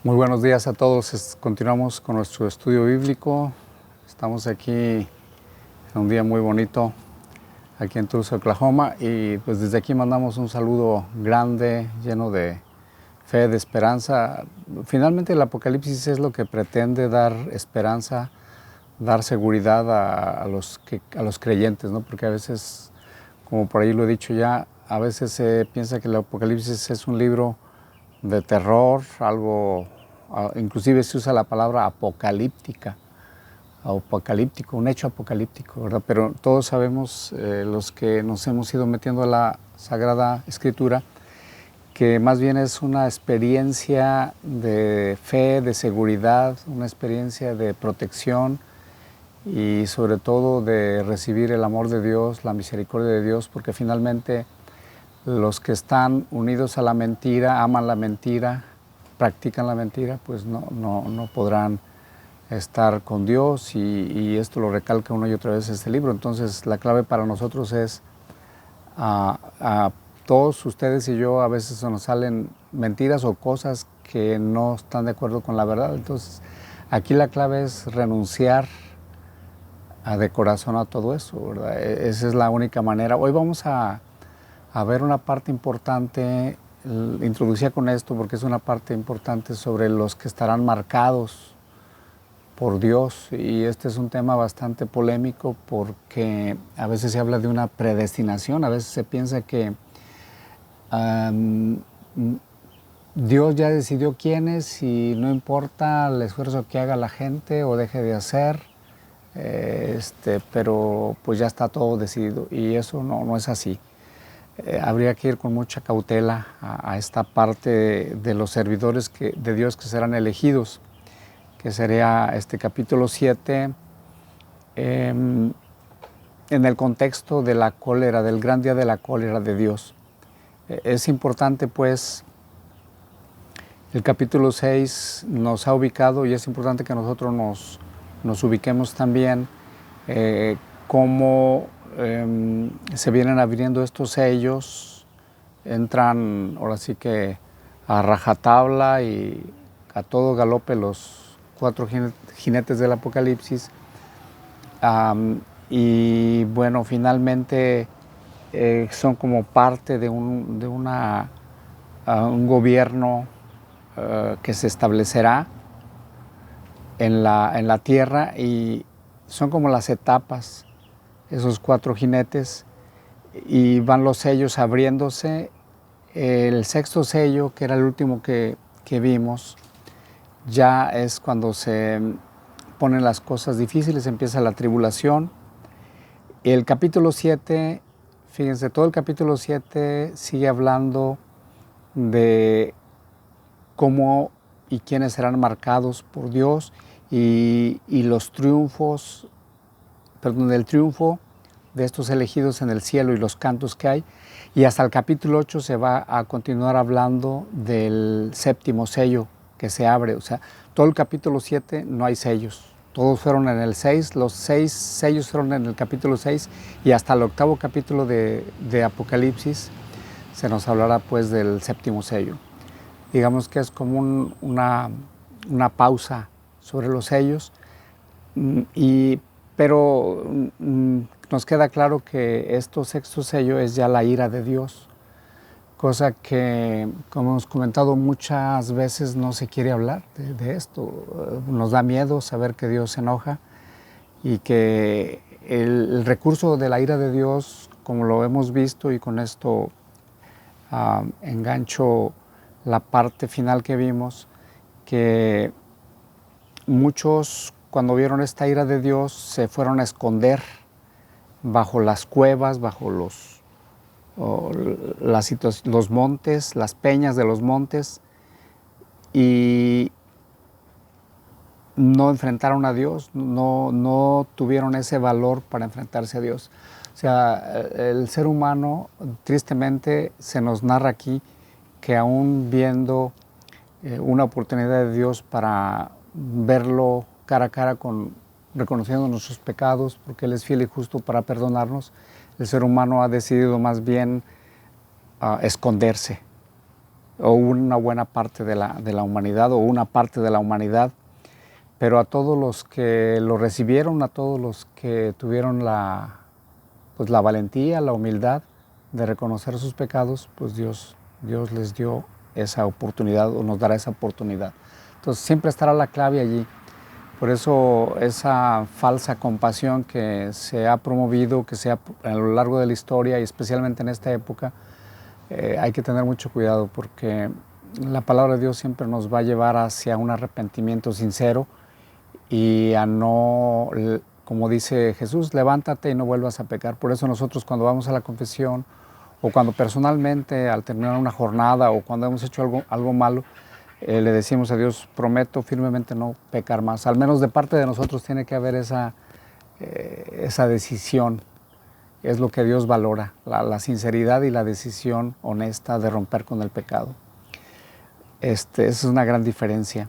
Muy buenos días a todos. Continuamos con nuestro estudio bíblico. Estamos aquí en un día muy bonito, aquí en Tulsa, Oklahoma, y pues desde aquí mandamos un saludo grande, lleno de fe, de esperanza. Finalmente el Apocalipsis es lo que pretende dar esperanza, dar seguridad a los creyentes, ¿no? Porque a veces, como por ahí lo he dicho ya, a veces se piensa que el Apocalipsis es un libro de terror, algo, inclusive se usa la palabra apocalíptico, un hecho apocalíptico, ¿verdad? Pero todos sabemos, los que nos hemos ido metiendo a la Sagrada Escritura, que más bien es una experiencia de fe, de seguridad, una experiencia de protección y sobre todo de recibir el amor de Dios, la misericordia de Dios, porque finalmente los que están unidos a la mentira, aman la mentira, practican la mentira, pues no podrán estar con Dios y esto lo recalca una y otra vez este libro. Entonces la clave para nosotros es a todos ustedes y yo a veces nos salen mentiras o cosas que no están de acuerdo con la verdad. Entonces aquí la clave es renunciar de corazón a todo eso, ¿verdad? Esa es la única manera. Hoy vamos a ver una parte importante, introducía con esto porque es una parte importante sobre los que estarán marcados por Dios, y este es un tema bastante polémico porque a veces se habla de una predestinación, a veces se piensa que Dios ya decidió quiénes y no importa el esfuerzo que haga la gente o deje de hacer, pero pues ya está todo decidido, y eso no es así. Habría que ir con mucha cautela a esta parte de los servidores de Dios que serán elegidos, que sería este capítulo 7, en el contexto de la cólera, del gran día de la cólera de Dios. Es importante, pues, el capítulo 6 nos ha ubicado, y es importante que nosotros nos ubiquemos también, cómo se vienen abriendo estos sellos, entran ahora sí que a rajatabla y a todo galope los 4 jinetes del Apocalipsis, y bueno, finalmente son como parte de un gobierno que se establecerá en la tierra, y son como las etapas, esos 4 jinetes, y van los sellos abriéndose. El sexto sello, que era el último que vimos, ya es cuando se ponen las cosas difíciles, empieza la tribulación. El capítulo 7, fíjense, todo el capítulo 7 sigue hablando de cómo y quiénes serán marcados por Dios y los triunfos, perdón, el triunfo de estos elegidos en el cielo y los cantos que hay. Y hasta el capítulo 8 se va a continuar hablando del séptimo sello que se abre. O sea, todo el capítulo 7 no hay sellos. Todos fueron en el 6, los 6 sellos fueron en el capítulo 6, y hasta el octavo capítulo de Apocalipsis se nos hablará pues del séptimo sello. Digamos que es como una pausa sobre los sellos, pero nos queda claro que este sexto sello es ya la ira de Dios, cosa que, como hemos comentado muchas veces, no se quiere hablar de esto. Nos da miedo saber que Dios se enoja, y que el recurso de la ira de Dios, como lo hemos visto, y con esto engancho la parte final que vimos, que muchos, cuando vieron esta ira de Dios, se fueron a esconder bajo las cuevas, bajo los montes, las peñas de los montes, y no enfrentaron a Dios, no tuvieron ese valor para enfrentarse a Dios. O sea, el ser humano, tristemente, se nos narra aquí que aún viendo una oportunidad de Dios para verlo cara a cara, reconociendo nuestros pecados, porque Él es fiel y justo para perdonarnos, el ser humano ha decidido más bien esconderse. o una buena parte de la humanidad, o una parte de la humanidad, pero a todos los que lo recibieron, a todos los que tuvieron pues la valentía, la humildad de reconocer sus pecados, pues Dios les dio esa oportunidad, o nos dará esa oportunidad. Entonces siempre estará la clave allí. Por eso esa falsa compasión que se ha promovido, que se ha a lo largo de la historia y especialmente en esta época, hay que tener mucho cuidado, porque la palabra de Dios siempre nos va a llevar hacia un arrepentimiento sincero y a no, como dice Jesús, levántate y no vuelvas a pecar. Por eso nosotros cuando vamos a la confesión, o cuando personalmente al terminar una jornada, o cuando hemos hecho algo malo, le decimos a Dios, prometo firmemente no pecar más. Al menos de parte de nosotros tiene que haber esa decisión. Es lo que Dios valora, la sinceridad y la decisión honesta de romper con el pecado. Esa es una gran diferencia.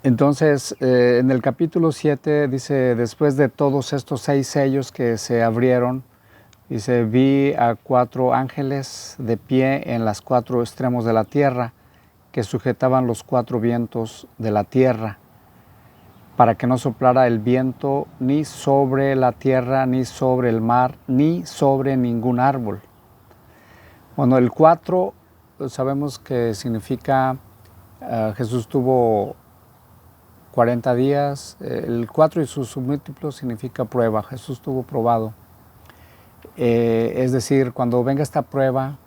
Entonces, en el capítulo 7 dice, después de todos estos 6 sellos que se abrieron, dice, vi a 4 ángeles de pie en los 4 extremos de la tierra, que sujetaban los 4 vientos de la tierra, para que no soplara el viento ni sobre la tierra, ni sobre el mar, ni sobre ningún árbol. Bueno, el 4 sabemos que significa, Jesús tuvo 40 días, el 4 y sus múltiplos significa prueba, Jesús tuvo probado. Es decir, cuando venga esta prueba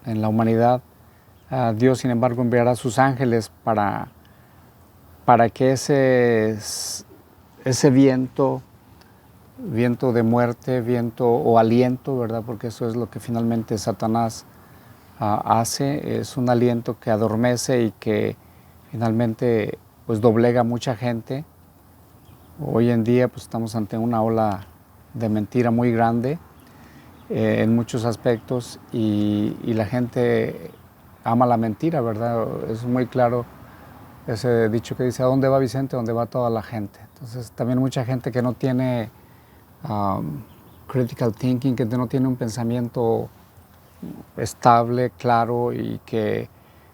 en la humanidad, Dios sin embargo enviará a sus ángeles para que ese viento de muerte, viento o aliento, ¿verdad? Porque eso es lo que finalmente Satanás hace, es un aliento que adormece y que finalmente pues doblega a mucha gente. Hoy en día pues estamos ante una ola de mentira muy grande en muchos aspectos, y la gente ama la mentira, ¿verdad? Es muy claro ese dicho que dice, ¿a dónde va Vicente? ¿A dónde va toda la gente? Entonces también mucha gente que no tiene critical thinking, que no tiene un pensamiento estable, claro, y que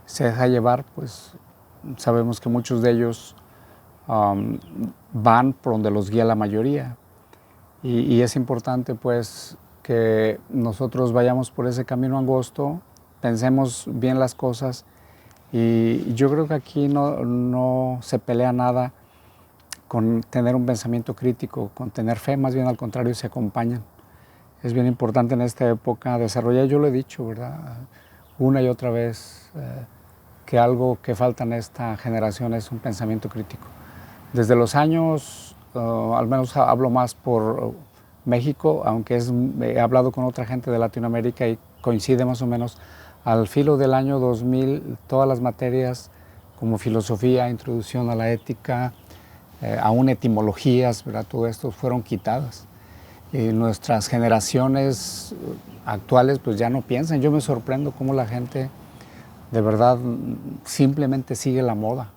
se deja llevar, pues sabemos que muchos de ellos van por donde los guía la mayoría. Y es importante pues que nosotros vayamos por ese camino angosto, pensemos bien las cosas, y yo creo que aquí no se pelea nada con tener un pensamiento crítico, con tener fe, más bien al contrario, se acompañan. Es bien importante en esta época desarrollar, yo lo he dicho, ¿verdad? Una y otra vez, que algo que falta en esta generación es un pensamiento crítico. Desde los años, al menos hablo más por México, aunque he hablado con otra gente de Latinoamérica y coincide más o menos, al filo del año 2000, todas las materias como filosofía, introducción a la ética, aún etimologías, ¿verdad? Todo esto fueron quitadas. Y nuestras generaciones actuales pues ya no piensan. Yo me sorprendo cómo la gente de verdad simplemente sigue la moda.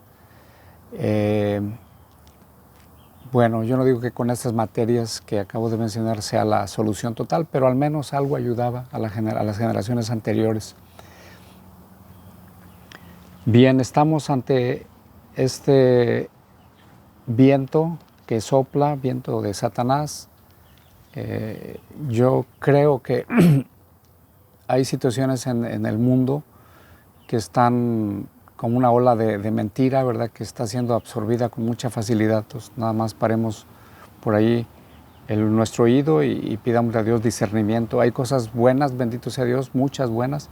Bueno, yo no digo que con estas materias que acabo de mencionar sea la solución total, pero al menos algo ayudaba a las generaciones anteriores. Bien, estamos ante este viento que sopla, viento de Satanás. Yo creo que hay situaciones en el mundo que están como una ola de mentira, ¿verdad? Que está siendo absorbida con mucha facilidad. Entonces, nada más paremos por ahí nuestro oído y pidamos a Dios discernimiento. Hay cosas buenas, bendito sea Dios, muchas buenas,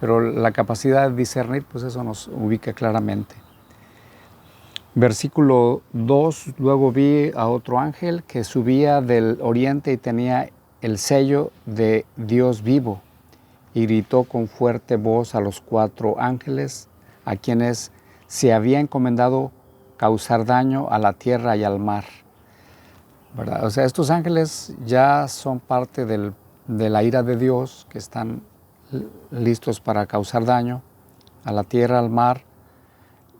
pero la capacidad de discernir, pues eso nos ubica claramente. Versículo 2, luego vi a otro ángel que subía del oriente y tenía el sello de Dios vivo, y gritó con fuerte voz a los 4 ángeles, a quienes se había encomendado causar daño a la tierra y al mar. ¿Verdad? O sea, estos ángeles ya son parte de la ira de Dios, que están listos para causar daño a la tierra, al mar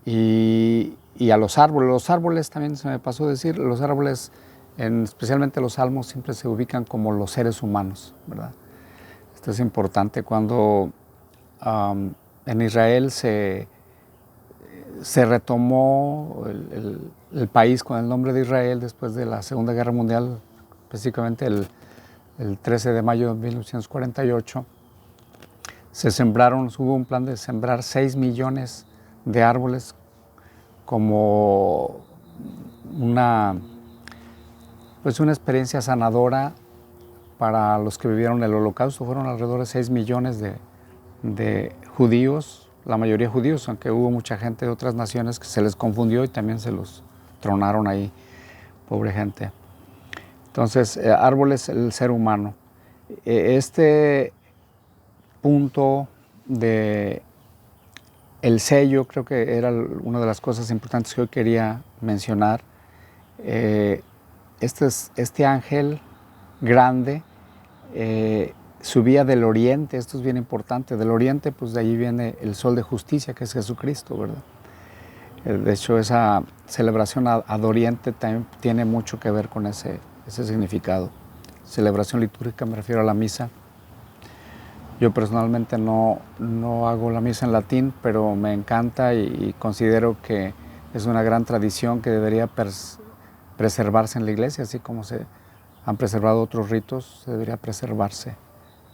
y a los árboles. Los árboles también se me pasó a decir, los árboles, especialmente los salmos, siempre se ubican como los seres humanos, ¿verdad? Esto es importante. Cuando en Israel se retomó el país con el nombre de Israel después de la Segunda Guerra Mundial, específicamente el 13 de mayo de 1948. Hubo un plan de sembrar 6 millones de árboles como una experiencia sanadora para los que vivieron el Holocausto. Fueron alrededor de 6 millones de judíos, la mayoría judíos, aunque hubo mucha gente de otras naciones que se les confundió y también se los tronaron ahí, pobre gente. Entonces, árboles, el ser humano. Este punto de el sello, creo que era una de las cosas importantes que hoy quería mencionar. Este ángel grande subía del oriente, esto es bien importante, del oriente, pues de allí viene el sol de justicia, que es Jesucristo, ¿verdad? De hecho, esa celebración ad oriente también tiene mucho que ver con ese significado. Celebración litúrgica, me refiero a la misa. Yo personalmente no hago la misa en latín, pero me encanta y considero que es una gran tradición que debería preservarse en la iglesia, así como se han preservado otros ritos, debería preservarse.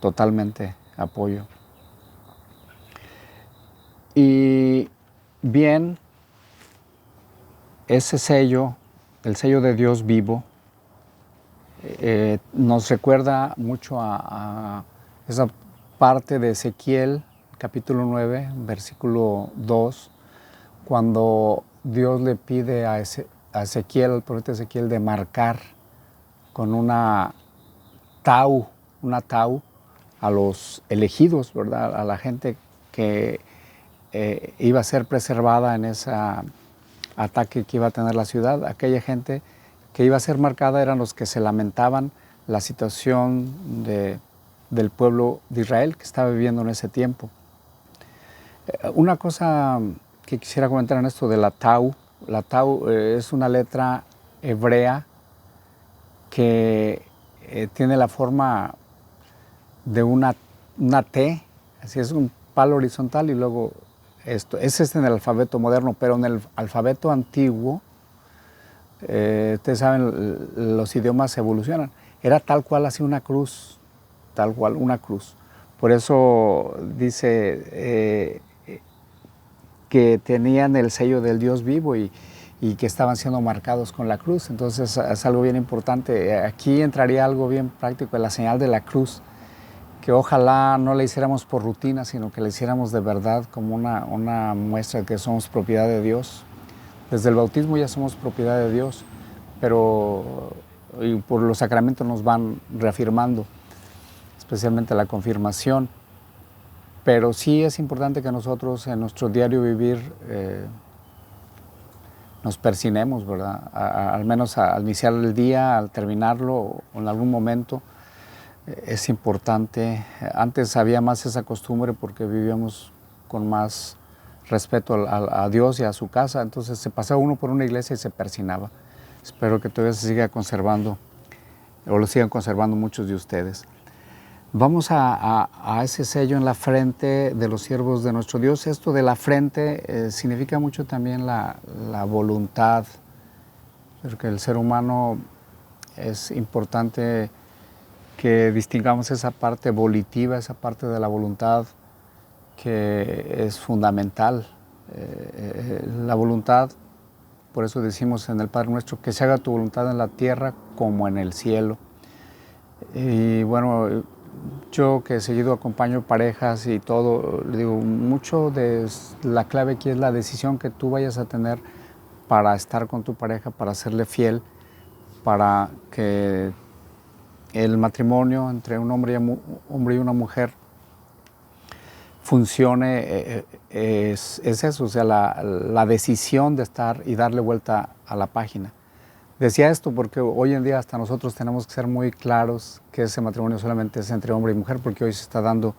Totalmente apoyo. Y bien, ese sello, el sello de Dios vivo, nos recuerda mucho a esa parte de Ezequiel, capítulo 9, versículo 2, cuando Dios le pide a Ezequiel, al profeta Ezequiel, de marcar con una tau a los elegidos, ¿verdad? A la gente que iba a ser preservada en ese ataque que iba a tener la ciudad. Aquella gente que iba a ser marcada eran los que se lamentaban la situación del pueblo de Israel que estaba viviendo en ese tiempo. Una cosa que quisiera comentar en esto de la tau es una letra hebrea que tiene la forma de una T, así es un palo horizontal y luego esto. Ese es en el alfabeto moderno, pero en el alfabeto antiguo, ustedes saben, los idiomas evolucionan. Era tal cual así una cruz, tal cual una cruz. Por eso dice que tenían el sello del Dios vivo y que estaban siendo marcados con la cruz. Entonces es algo bien importante. Aquí entraría algo bien práctico, la señal de la cruz, que ojalá no la hiciéramos por rutina, sino que la hiciéramos de verdad como una muestra de que somos propiedad de Dios. Desde el bautismo ya somos propiedad de Dios, pero y por los sacramentos nos van reafirmando, especialmente la confirmación. Pero sí es importante que nosotros en nuestro diario vivir nos persinemos, ¿verdad? Al menos al iniciar el día, al terminarlo o en algún momento. Es importante. Antes había más esa costumbre porque vivíamos con más respeto a Dios y a su casa, entonces se pasaba uno por una iglesia y se persinaba. Espero que todavía se siga conservando o lo sigan conservando muchos de ustedes. Vamos a ese sello en la frente de los siervos de nuestro Dios. Esto de la frente significa mucho también la voluntad, porque el ser humano es importante que distingamos esa parte volitiva, esa parte de la voluntad que es fundamental. La voluntad, por eso decimos en el Padre Nuestro, que se haga tu voluntad en la tierra como en el cielo. Y bueno, yo que seguido acompaño parejas y todo, le digo, mucho de la clave aquí es la decisión que tú vayas a tener para estar con tu pareja, para serle fiel, para que el matrimonio entre un hombre y una mujer funcione, es eso, o sea, la decisión de estar y darle vuelta a la página. Decía esto porque hoy en día hasta nosotros tenemos que ser muy claros que ese matrimonio solamente es entre hombre y mujer, porque hoy se está dando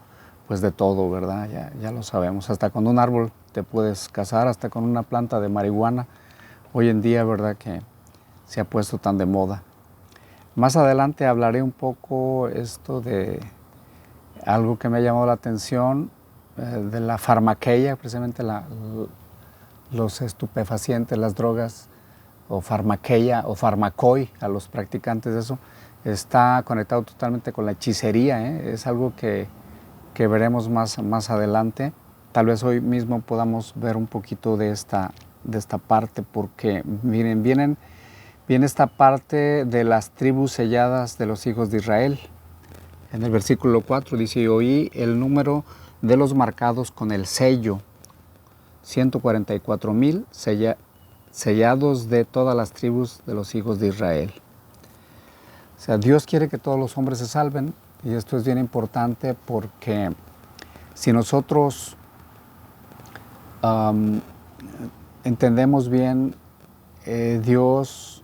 pues de todo, ¿verdad? Ya lo sabemos, hasta con un árbol te puedes casar, hasta con una planta de marihuana, hoy en día, ¿verdad? Que se ha puesto tan de moda. Más adelante hablaré un poco esto de algo que me ha llamado la atención de la farmaqueia, precisamente los estupefacientes, las drogas, o farmaqueia o farmacoi, a los practicantes de eso, está conectado totalmente con la hechicería, ¿eh? Es algo que veremos más adelante. Tal vez hoy mismo podamos ver un poquito de esta parte, porque miren, viene esta parte de las tribus selladas de los hijos de Israel. En el versículo 4 dice, oí el número de los marcados con el sello, 144,000 sellados de todas las tribus de los hijos de Israel. O sea, Dios quiere que todos los hombres se salven, y esto es bien importante porque si nosotros entendemos bien, Dios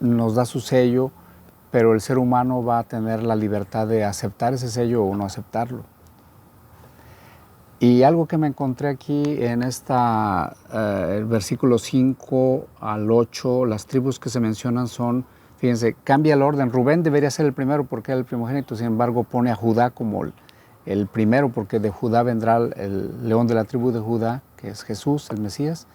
nos da su sello, pero el ser humano va a tener la libertad de aceptar ese sello o no aceptarlo. Y algo que me encontré aquí en el versículo 5 al 8, las tribus que se mencionan son, fíjense, cambia el orden. Rubén debería ser el primero porque era el primogénito, sin embargo pone a Judá como el primero, porque de Judá vendrá el león de la tribu de Judá, que es Jesús, el Mesías.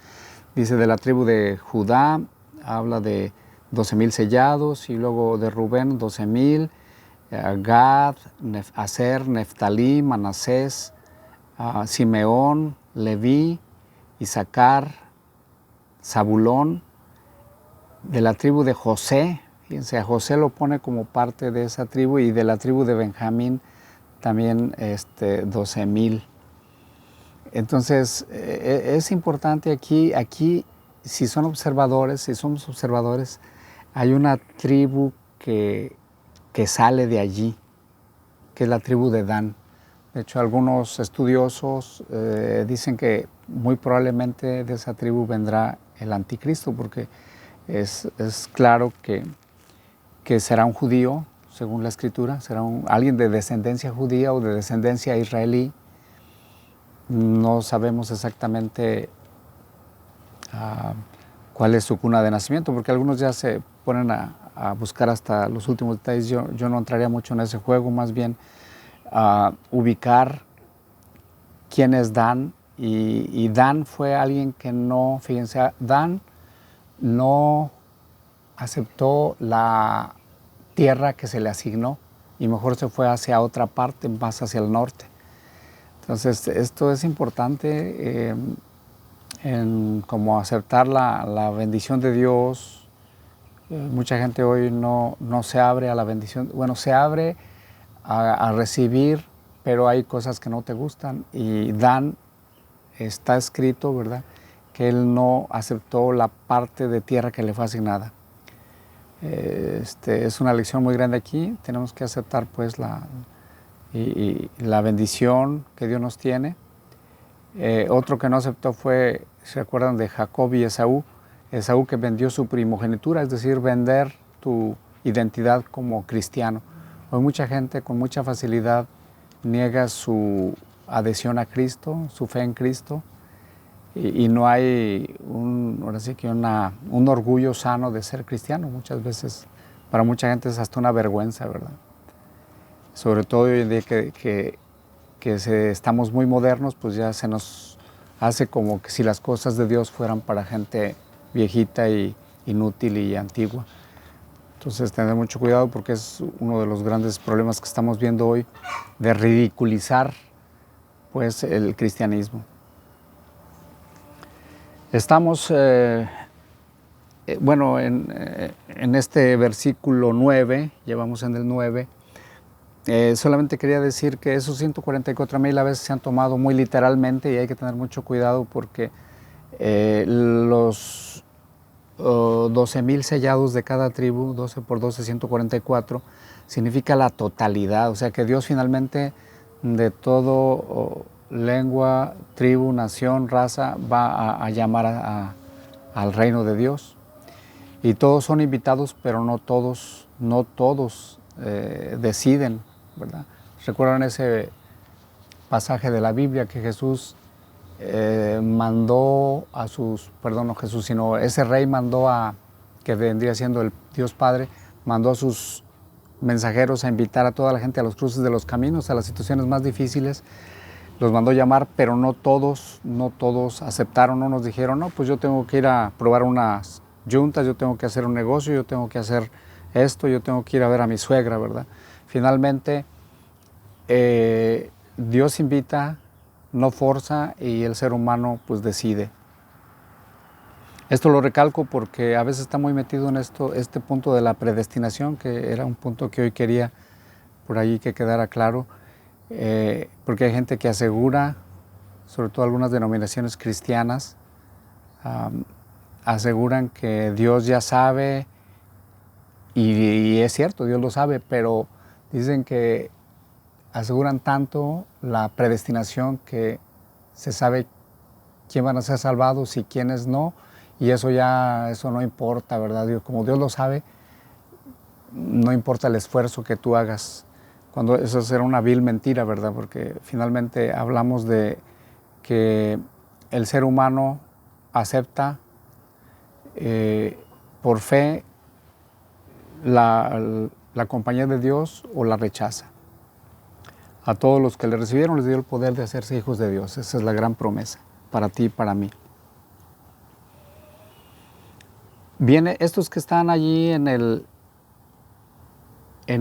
Dice de la tribu de Judá, habla de 12,000 sellados, y luego de Rubén 12,000, Gad, Aser, Neftalí, Manasés, Simeón, Leví, Isaacar, Zabulón. De la tribu de José, fíjense, a José lo pone como parte de esa tribu, y de la tribu de Benjamín también 12,000. Entonces es importante aquí, si somos observadores, hay una tribu que sale de allí, que es la tribu de Dan. De hecho, algunos estudiosos dicen que muy probablemente de esa tribu vendrá el anticristo, porque es claro que será un judío, según la Escritura, será alguien de descendencia judía o de descendencia israelí. No sabemos exactamente cuál es su cuna de nacimiento, porque algunos ya se ponen a buscar hasta los últimos detalles. Yo no entraría mucho en ese juego, más bien ubicar quién es Dan. Y Dan fue alguien que no, fíjense, Dan no aceptó la tierra que se le asignó y mejor se fue hacia otra parte, más hacia el norte. Entonces, esto es importante en como aceptar la bendición de Dios. Mucha gente hoy no se abre a la bendición, bueno, se abre a recibir, pero hay cosas que no te gustan. Y Dan, está escrito, ¿verdad?, que él no aceptó la parte de tierra que le fue asignada. Es una lección muy grande aquí. Tenemos que aceptar pues la bendición que Dios nos tiene. Otro que no aceptó fue, ¿se acuerdan de Jacob y Esaú? Esaú, que vendió su primogenitura, es decir, vender tu identidad como cristiano. Hoy mucha gente con mucha facilidad niega su adhesión a Cristo, su fe en Cristo, y no hay un orgullo sano de ser cristiano. Muchas veces para mucha gente es hasta una vergüenza, ¿verdad? Sobre todo hoy en día que estamos muy modernos, pues ya se nos hace como que si las cosas de Dios fueran para gente viejita y inútil y antigua. Entonces tener mucho cuidado, porque es uno de los grandes problemas que estamos viendo hoy, de ridiculizar pues el cristianismo. Estamos, bueno, en este versículo 9, llevamos en el 9, solamente quería decir que esos 144,000 a veces se han tomado muy literalmente, y hay que tener mucho cuidado, porque los 12,000 sellados de cada tribu, 12 por 12, 144, significa la totalidad. O sea que Dios finalmente de todo lengua, tribu, nación, raza va a llamar al reino de Dios. Y todos son invitados, pero no todos deciden, ¿verdad? ¿Recuerdan ese pasaje de la Biblia que Jesús mandó a sus, perdón, no Jesús, sino ese rey mandó que vendría siendo el Dios Padre, mandó a sus mensajeros a invitar a toda la gente a los cruces de los caminos, a las situaciones más difíciles, los mandó llamar, pero no todos aceptaron, no nos dijeron, no, pues yo tengo que ir a probar unas yuntas, yo tengo que hacer un negocio, yo tengo que hacer esto, yo tengo que ir a ver a mi suegra, ¿verdad? Finalmente, Dios invita, no forza, y el ser humano pues decide. Esto lo recalco porque a veces está muy metido en este punto de la predestinación, que era un punto que hoy quería por ahí que quedara claro, porque hay gente que asegura, sobre todo algunas denominaciones cristianas, aseguran que Dios ya sabe, y es cierto, Dios lo sabe, pero dicen que aseguran tanto la predestinación que se sabe quién van a ser salvados y quiénes no, y eso no importa, ¿verdad? Como Dios lo sabe, no importa el esfuerzo que tú hagas. Cuando eso será una vil mentira, ¿verdad? Porque finalmente hablamos de que el ser humano acepta por fe la compañía de Dios o la rechaza. A todos los que le recibieron les dio el poder de hacerse hijos de Dios. Esa es la gran promesa para ti y para mí. Viene, estos que están allí en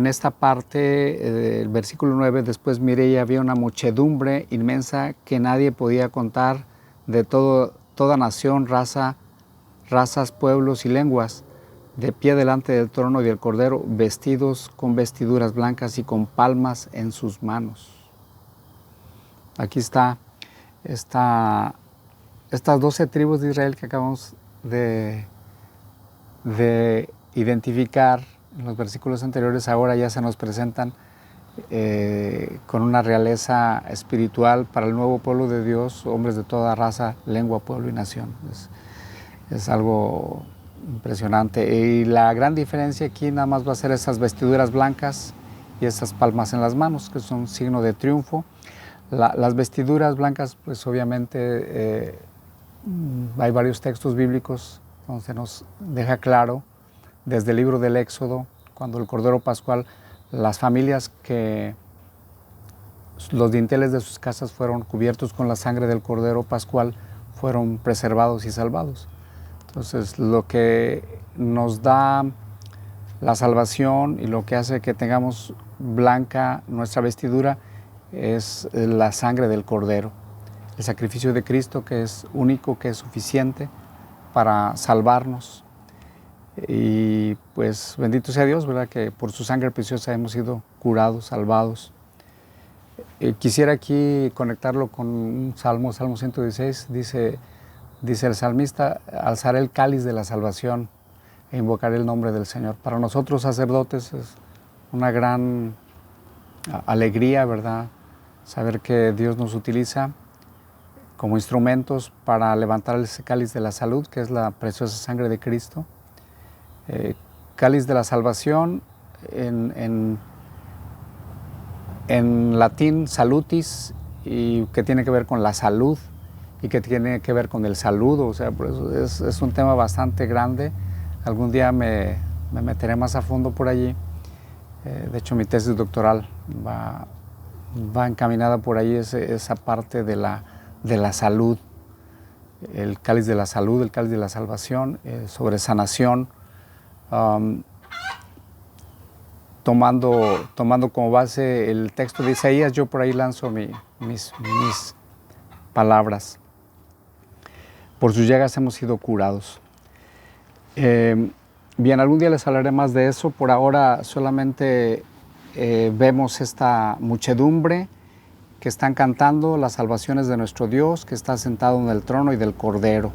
esta parte del versículo 9, después miré y había una muchedumbre inmensa que nadie podía contar, de toda nación, razas, pueblos y lenguas, de pie delante del trono y del Cordero, vestidos con vestiduras blancas y con palmas en sus manos. Aquí está estas 12 tribus de Israel que acabamos de identificar en los versículos anteriores. Ahora ya se nos presentan con una realeza espiritual para el nuevo pueblo de Dios, hombres de toda raza, lengua, pueblo y nación. Es algo impresionante. Y la gran diferencia aquí nada más va a ser esas vestiduras blancas y esas palmas en las manos, que son signo de triunfo. Las vestiduras blancas, pues obviamente hay varios textos bíblicos donde se nos deja claro, desde el libro del Éxodo, cuando el Cordero Pascual, las familias que los dinteles de sus casas fueron cubiertos con la sangre del Cordero Pascual, fueron preservados y salvados. Entonces, lo que nos da la salvación y lo que hace que tengamos blanca nuestra vestidura es la sangre del Cordero, el sacrificio de Cristo, que es único, que es suficiente para salvarnos. Y pues bendito sea Dios, ¿verdad? Que por su sangre preciosa hemos sido curados, salvados. Quisiera aquí conectarlo con un Salmo 116, dice el salmista: alzaré el cáliz de la salvación e invocaré el nombre del Señor. Para nosotros sacerdotes es una gran alegría, ¿verdad? Saber que Dios nos utiliza como instrumentos para levantar ese cáliz de la salud, que es la preciosa sangre de Cristo. Cáliz de la salvación, en latín salutis, y que tiene que ver con la salud y que tiene que ver con el saludo. O sea, por eso es un tema bastante grande. Algún día me meteré más a fondo por allí. De hecho, mi tesis doctoral va encaminada por ahí, esa parte de la salud, el cáliz de la salud, el cáliz de la salvación, sobre sanación, tomando como base el texto de Isaías. Yo por ahí lanzo mis palabras. Por sus llagas hemos sido curados. Bien, algún día les hablaré más de eso. Por ahora solamente vemos esta muchedumbre que están cantando las salvaciones de nuestro Dios, que está sentado en el trono y del Cordero.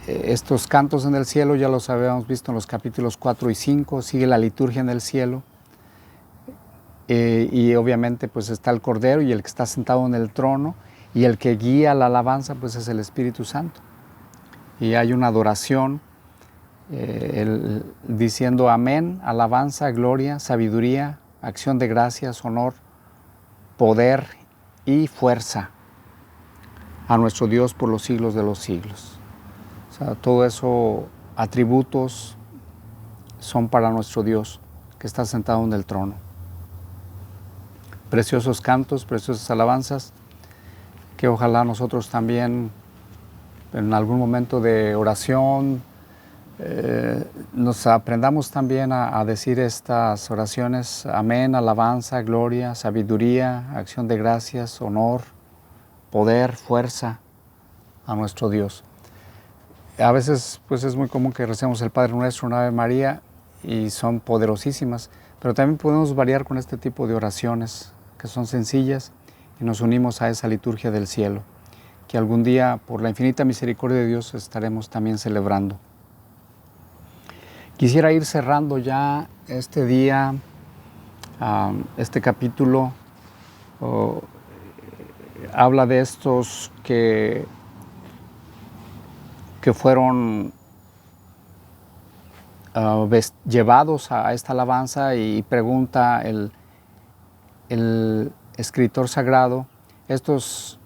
Estos cantos en el cielo ya los habíamos visto en los capítulos 4 y 5, sigue la liturgia en el cielo, y obviamente pues está el Cordero y el que está sentado en el trono, y el que guía la alabanza pues es el Espíritu Santo. Y hay una adoración diciendo amén, alabanza, gloria, sabiduría, acción de gracias, honor, poder y fuerza a nuestro Dios por los siglos de los siglos. O sea, todo eso, atributos, son para nuestro Dios que está sentado en el trono. preciosos cantos, preciosas alabanzas, que ojalá nosotros también en algún momento de oración nos aprendamos también a decir estas oraciones: amén, alabanza, gloria, sabiduría, acción de gracias, honor, poder, fuerza a nuestro Dios. A veces pues es muy común que recemos el Padre Nuestro, una Ave María, y son poderosísimas, pero también podemos variar con este tipo de oraciones que son sencillas y nos unimos a esa liturgia del cielo, que algún día, por la infinita misericordia de Dios, estaremos también celebrando. Quisiera ir cerrando ya este día, este capítulo. Habla de estos que fueron llevados a esta alabanza, y pregunta el escritor sagrado, estos,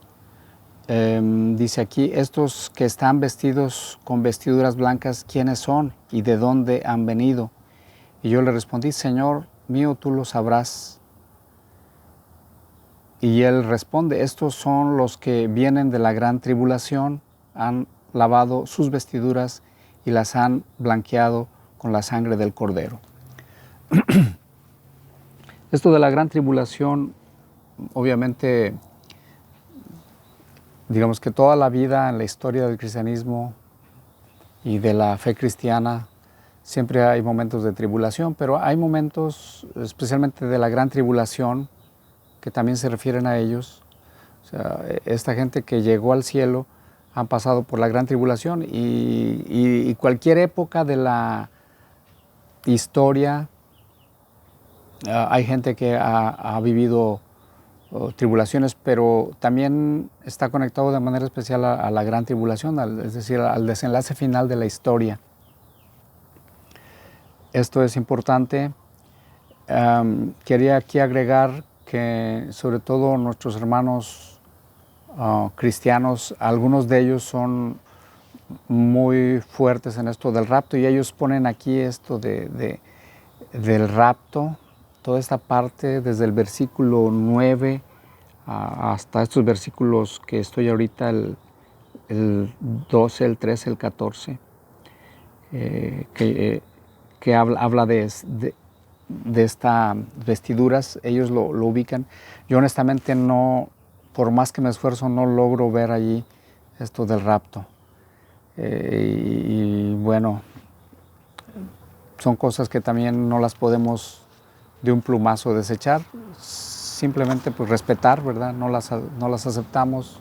dice aquí, estos que están vestidos con vestiduras blancas, ¿quiénes son y de dónde han venido? Y yo le respondí: Señor mío, tú lo sabrás. Y él responde: estos son los que vienen de la gran tribulación, han lavado sus vestiduras y las han blanqueado con la sangre del Cordero. Esto de la gran tribulación, obviamente, digamos que toda la vida en la historia del cristianismo y de la fe cristiana siempre hay momentos de tribulación, pero hay momentos, especialmente de la gran tribulación, que también se refieren a ellos. O sea, esta gente que llegó al cielo han pasado por la gran tribulación, y cualquier época de la historia hay gente que ha vivido tribulaciones, pero también está conectado de manera especial a la gran tribulación, es decir, al desenlace final de la historia. Esto es importante. Quería aquí agregar que sobre todo nuestros hermanos cristianos, algunos de ellos son muy fuertes en esto del rapto, y ellos ponen aquí esto del rapto, toda esta parte desde el versículo 9 hasta estos versículos que estoy ahorita, el 12, el 13, el 14, que habla de estas vestiduras. Ellos lo ubican. Yo honestamente no, por más que me esfuerzo, no logro ver allí esto del rapto. Y bueno, son cosas que también no las podemos de un plumazo desechar, simplemente pues respetar, ¿verdad? No las aceptamos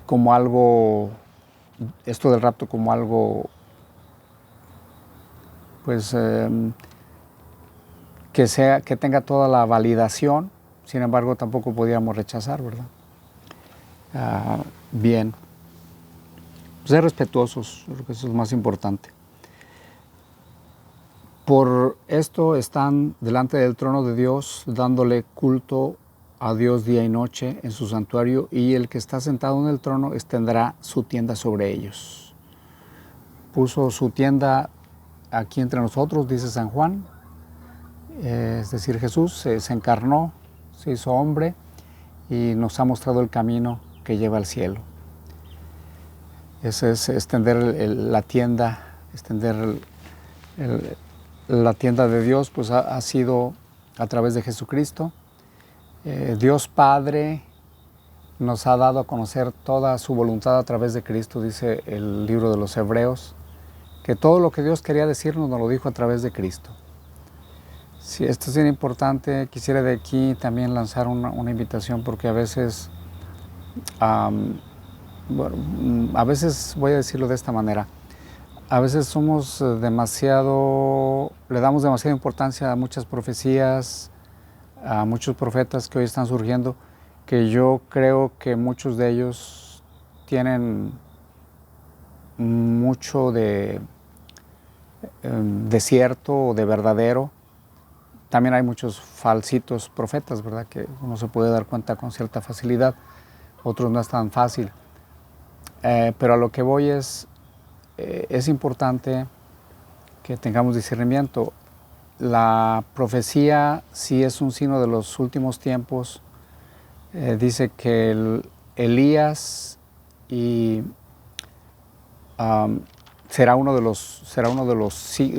como algo, esto del rapto como algo pues que tenga toda la validación. Sin embargo, tampoco podíamos rechazar, ¿verdad? Bien, pues ser respetuosos, creo que eso es lo más importante. Por esto están delante del trono de Dios, dándole culto a Dios día y noche en su santuario, y el que está sentado en el trono extenderá su tienda sobre ellos. Puso su tienda aquí entre nosotros, dice San Juan, es decir, Jesús se encarnó, se hizo hombre y nos ha mostrado el camino que lleva al cielo. Ese es extender la tienda, extender la tienda de Dios, pues ha sido a través de Jesucristo. Dios Padre nos ha dado a conocer toda su voluntad a través de Cristo, dice el libro de los Hebreos, que todo lo que Dios quería decirnos nos lo dijo a través de Cristo. Sí, esto es bien importante. Quisiera de aquí también lanzar una invitación, porque a veces, bueno, a veces voy a decirlo de esta manera, a veces somos le damos demasiada importancia a muchas profecías, a muchos profetas que hoy están surgiendo, que yo creo que muchos de ellos tienen mucho de cierto o de verdadero. También hay muchos falsitos profetas, ¿verdad?, que uno se puede dar cuenta con cierta facilidad, otros no es tan fácil. Pero a lo que voy es importante que tengamos discernimiento. la profecía sí es un signo de los últimos tiempos. Dice que Elías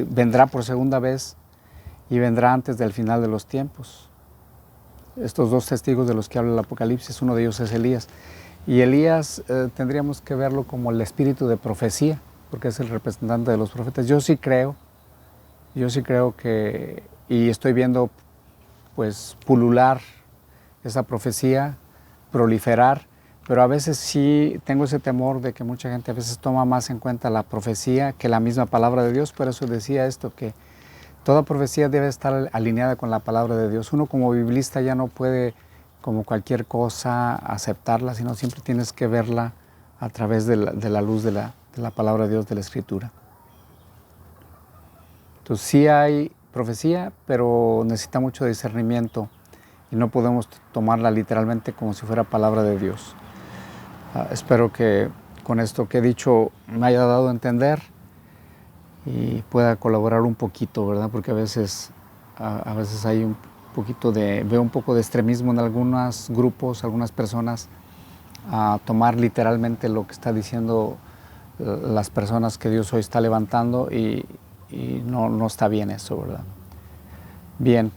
vendrá por segunda vez y vendrá antes del final de los tiempos. Estos dos testigos de los que habla el Apocalipsis, uno de ellos es Elías. Y Elías tendríamos que verlo como el espíritu de profecía, porque es el representante de los profetas. Yo sí creo que, y estoy viendo pues pulular esa profecía, proliferar, pero a veces sí tengo ese temor de que mucha gente a veces toma más en cuenta la profecía que la misma palabra de Dios. Por eso decía esto, que toda profecía debe estar alineada con la palabra de Dios. Uno como biblista ya no puede, como cualquier cosa, aceptarla, sino siempre tienes que verla a través de la luz de la palabra de Dios, de la Escritura. Entonces sí hay profecía, pero necesita mucho discernimiento y no podemos tomarla literalmente como si fuera palabra de Dios. Espero que con esto que he dicho me haya dado a entender y pueda colaborar un poquito, ¿verdad? Porque a veces hay veo un poco de extremismo en algunos grupos, algunas personas, a tomar literalmente lo que está diciendo las personas que Dios hoy está levantando y no está bien eso, ¿verdad? Bien.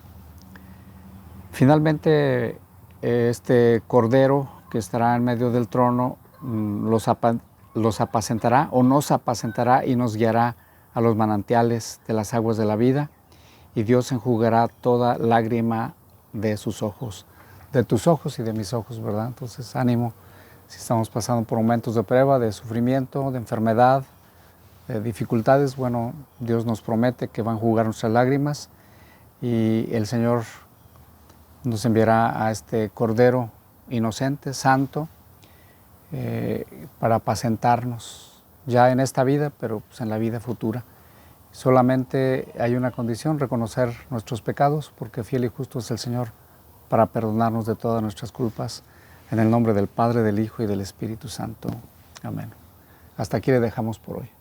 Finalmente, este Cordero que estará en medio del trono los apacentará o nos apacentará y nos guiará a los manantiales de las aguas de la vida, y Dios enjugará toda lágrima de sus ojos, de tus ojos y de mis ojos, ¿verdad? Entonces, ánimo, si estamos pasando por momentos de prueba, de sufrimiento, de enfermedad, de dificultades, bueno, Dios nos promete que va a enjugar nuestras lágrimas y el Señor nos enviará a este Cordero inocente, santo, para apacentarnos ya en esta vida, pero pues en la vida futura. Solamente hay una condición: reconocer nuestros pecados, porque fiel y justo es el Señor para perdonarnos de todas nuestras culpas. En el nombre del Padre, del Hijo y del Espíritu Santo. Amén. Hasta aquí le dejamos por hoy.